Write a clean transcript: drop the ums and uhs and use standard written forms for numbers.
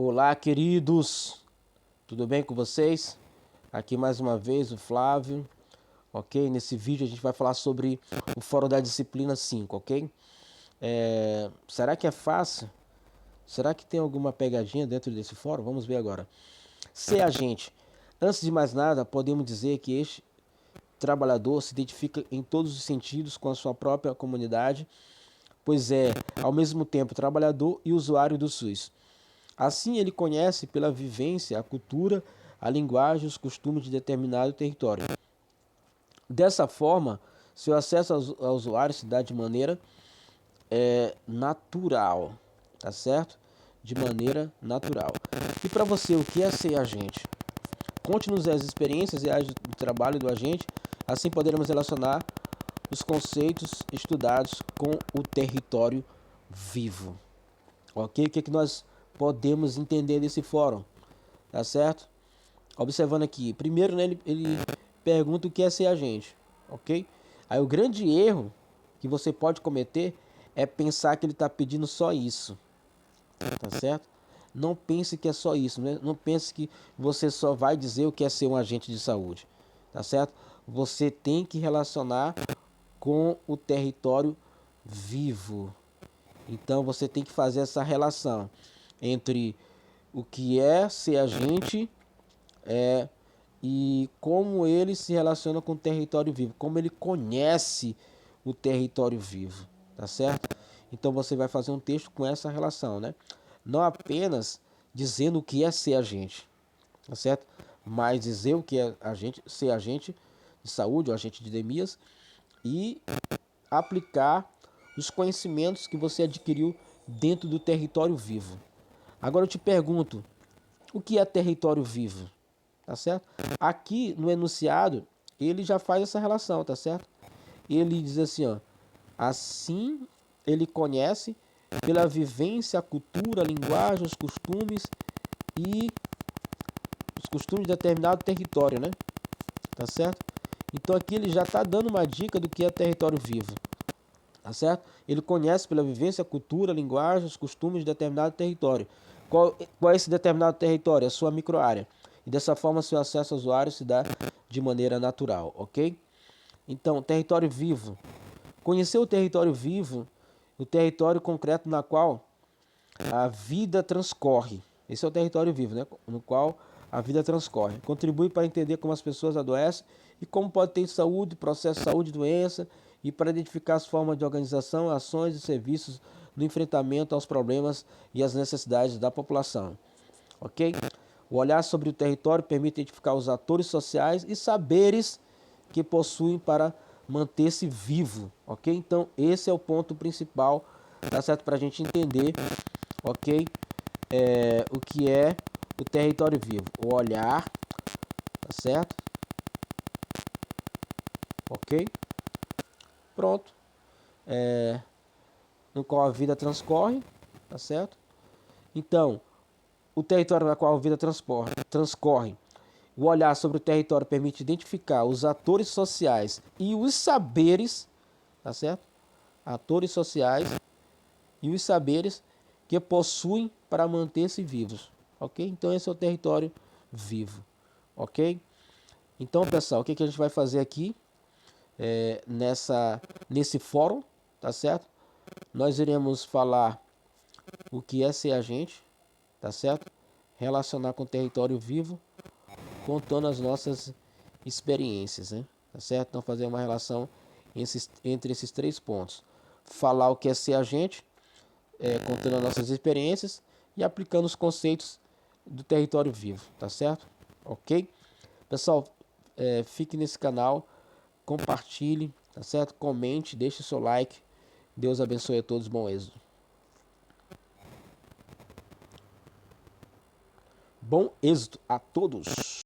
Olá, queridos, tudo bem com vocês? Aqui mais uma vez o Flávio, ok? Nesse vídeo a gente vai falar sobre o Fórum da Disciplina 5, ok? Será que é fácil? Será que tem alguma pegadinha dentro desse fórum? Vamos ver agora. Ser agente. Antes de mais nada, podemos dizer que este trabalhador se identifica em todos os sentidos com a sua própria comunidade, pois é, ao mesmo tempo, trabalhador e usuário do SUS. Assim, ele conhece pela vivência a cultura, a linguagem e os costumes de determinado território. Dessa forma, seu acesso ao usuário se dá de maneira natural, tá certo? De maneira natural. E para você, o que é ser agente? Conte-nos as experiências e áreas do trabalho do agente, assim poderemos relacionar os conceitos estudados com o território vivo. Ok? O que, que nós podemos entender desse fórum? Tá certo? Observando aqui, primeiro, né, ele pergunta o que é ser agente, ok? Aí o grande erro que você pode cometer é pensar que ele está pedindo só isso, tá certo? Não pense que é só isso, né? Não pense que você só vai dizer o que é ser um agente de saúde, tá certo? Você tem que relacionar com o território vivo. Então você tem que fazer essa relação entre o que é ser agente e como ele se relaciona com o território vivo, como ele conhece o território vivo, tá certo? Então você vai fazer um texto com essa relação, né? Não apenas dizendo o que é ser agente, tá certo? Mas dizer o que é agente, ser agente de saúde ou agente de endemias e aplicar os conhecimentos que você adquiriu dentro do território vivo. Agora eu te pergunto, o que é território vivo? Tá certo? Aqui no enunciado, ele já faz essa relação, tá certo? Ele diz assim, ó, assim ele conhece pela vivência, a cultura, a linguagem, os costumes de determinado território, né? Tá certo? Então aqui ele já está dando uma dica do que é território vivo, tá certo? Ele conhece pela vivência, a cultura, a linguagem, os costumes de determinado território. Qual é esse determinado território? A sua microárea. E dessa forma seu acesso ao usuário se dá de maneira natural, ok? Então, território vivo. Conhecer o território vivo, o território concreto na qual a vida transcorre. Esse é o território vivo, né? No qual a vida transcorre. Contribui para entender como as pessoas adoecem e como pode ter saúde, processo de saúde e doença, e para identificar as formas de organização, ações e serviços no enfrentamento aos problemas e às necessidades da população. Ok? O olhar sobre o território permite identificar os atores sociais e saberes que possuem para manter-se vivo. Ok? Então, esse é o ponto principal, tá certo? Para a gente entender, ok? O que é o território vivo. O olhar, tá certo? Ok? Pronto. No qual a vida transcorre, tá certo? Então, o território na qual a vida transcorre. O olhar sobre o território permite identificar os atores sociais e os saberes, tá certo? Atores sociais e os saberes que possuem para manter-se vivos, ok? Então esse é o território vivo, ok? Então, pessoal, o que a gente vai fazer aqui nesse fórum, tá certo? Nós iremos falar o que é ser agente, tá certo? Relacionar com o território vivo, contando as nossas experiências, né? Tá certo? Então fazer uma relação entre esses três pontos. Falar o que é ser agente, contando as nossas experiências e aplicando os conceitos do território vivo, tá certo? Ok? Pessoal, fique nesse canal, compartilhe, tá certo? Comente, deixe seu like. Deus abençoe a todos, bom êxito. Bom êxito a todos!